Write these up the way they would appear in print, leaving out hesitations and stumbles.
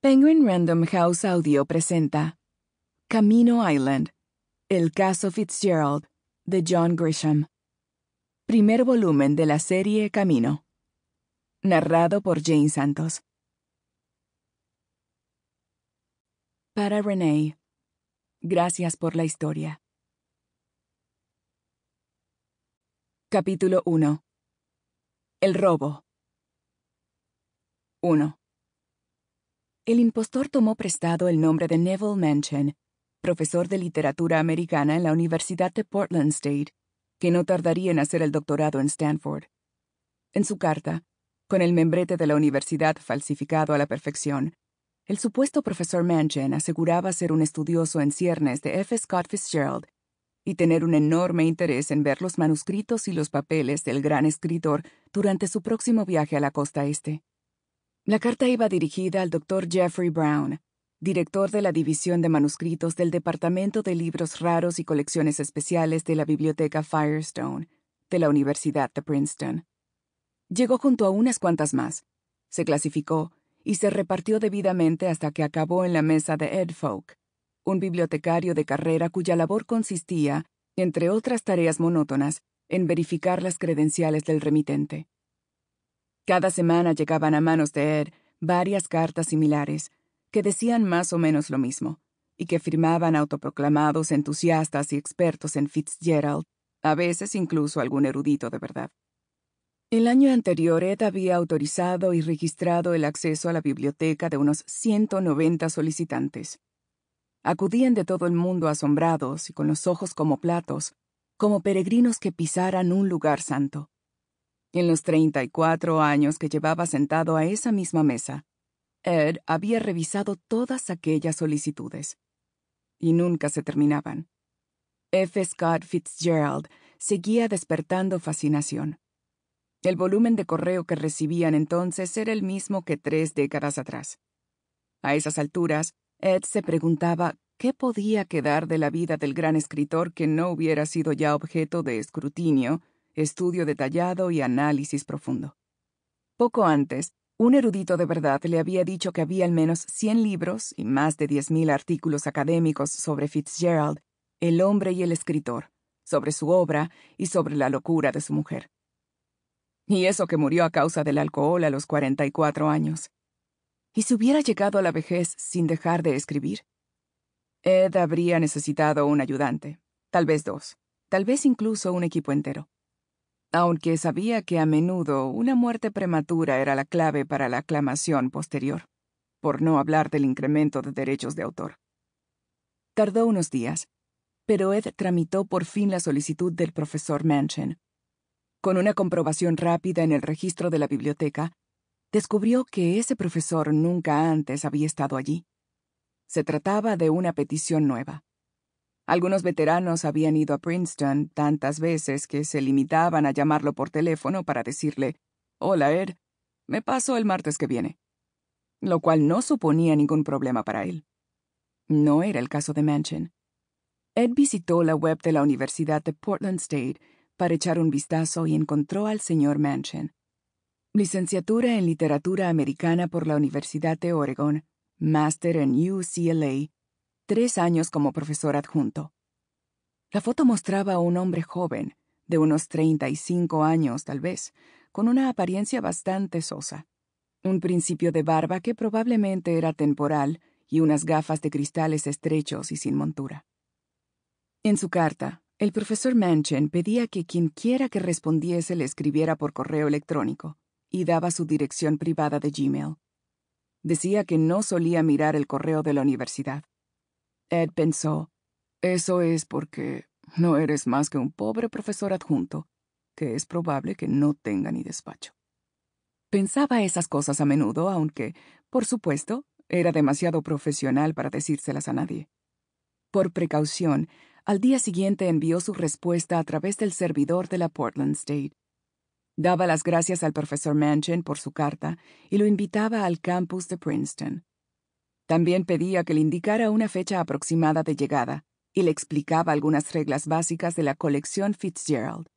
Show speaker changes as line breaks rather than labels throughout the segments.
Penguin Random House Audio presenta Camino Island, el caso Fitzgerald, de John Grisham. Primer volumen de la serie Camino. Narrado por Jane Santos. Para Renee. Gracias por la historia. Capítulo 1. El robo. 1. El impostor tomó prestado el nombre de Neville Menchen, profesor de literatura americana en la Universidad de Portland State, que no tardaría en hacer el doctorado en Stanford. En su carta, con el membrete de la universidad falsificado a la perfección, el supuesto profesor Menchen aseguraba ser un estudioso en ciernes de F. Scott Fitzgerald y tener un enorme interés en ver los manuscritos y los papeles del gran escritor durante su próximo viaje a la costa este. La carta iba dirigida al Dr. Jeffrey Brown, director de la División de Manuscritos del Departamento de Libros Raros y Colecciones Especiales de la Biblioteca Firestone, de la Universidad de Princeton. Llegó junto a unas cuantas más, se clasificó y se repartió debidamente hasta que acabó en la mesa de Ed Folk, un bibliotecario de carrera cuya labor consistía, entre otras tareas monótonas, en verificar las credenciales del remitente. Cada semana llegaban a manos de Ed varias cartas similares, que decían más o menos lo mismo, y que firmaban autoproclamados entusiastas y expertos en Fitzgerald, a veces incluso algún erudito de verdad. El año anterior, Ed había autorizado y registrado el acceso a la biblioteca de unos 190 solicitantes. Acudían de todo el mundo asombrados y con los ojos como platos, como peregrinos que pisaran un lugar santo. En los 34 años que llevaba sentado a esa misma mesa, Ed había revisado todas aquellas solicitudes. Y nunca se terminaban. F. Scott Fitzgerald seguía despertando fascinación. El volumen de correo que recibían entonces era el mismo que 3 décadas atrás. A esas alturas, Ed se preguntaba qué podía quedar de la vida del gran escritor que no hubiera sido ya objeto de escrutinio, estudio detallado y análisis profundo. Poco antes, un erudito de verdad le había dicho que había al menos 100 libros y más de 10,000 artículos académicos sobre Fitzgerald, el hombre y el escritor, sobre su obra y sobre la locura de su mujer. Y eso que murió a causa del alcohol a los 44 años. ¿Y si hubiera llegado a la vejez sin dejar de escribir? Ed habría necesitado un ayudante, tal vez 2, tal vez incluso un equipo entero. Aunque sabía que a menudo una muerte prematura era la clave para la aclamación posterior, por no hablar del incremento de derechos de autor. Tardó unos días, pero Ed tramitó por fin la solicitud del profesor Menchen. Con una comprobación rápida en el registro de la biblioteca, descubrió que ese profesor nunca antes había estado allí. Se trataba de una petición nueva. Algunos veteranos habían ido a Princeton tantas veces que se limitaban a llamarlo por teléfono para decirle, «Hola, Ed, me paso el martes que viene», lo cual no suponía ningún problema para él. No era el caso de Menchen. Ed visitó la web de la Universidad de Portland State para echar un vistazo y encontró al señor Menchen. Licenciatura en Literatura Americana por la Universidad de Oregon, máster en UCLA, 3 años como profesor adjunto. La foto mostraba a un hombre joven, de unos 35 años tal vez, con una apariencia bastante sosa. Un principio de barba que probablemente era temporal y unas gafas de cristales estrechos y sin montura. En su carta, el profesor Menchen pedía que quienquiera que respondiese le escribiera por correo electrónico y daba su dirección privada de Gmail. Decía que no solía mirar el correo de la universidad. Ed pensó, eso es porque no eres más que un pobre profesor adjunto, que es probable que no tenga ni despacho. Pensaba esas cosas a menudo, aunque, por supuesto, era demasiado profesional para decírselas a nadie. Por precaución, al día siguiente envió su respuesta a través del servidor de la Portland State. Daba las gracias al profesor Menchen por su carta y lo invitaba al campus de Princeton. También pedía que le indicara una fecha aproximada de llegada y le explicaba algunas reglas básicas de la colección Fitzgerald.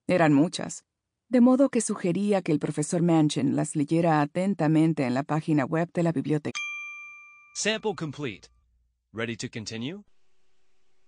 Eran muchas, de modo que sugería que el profesor Menchen las leyera atentamente en la página web de la biblioteca.
Sample complete. Ready to continue?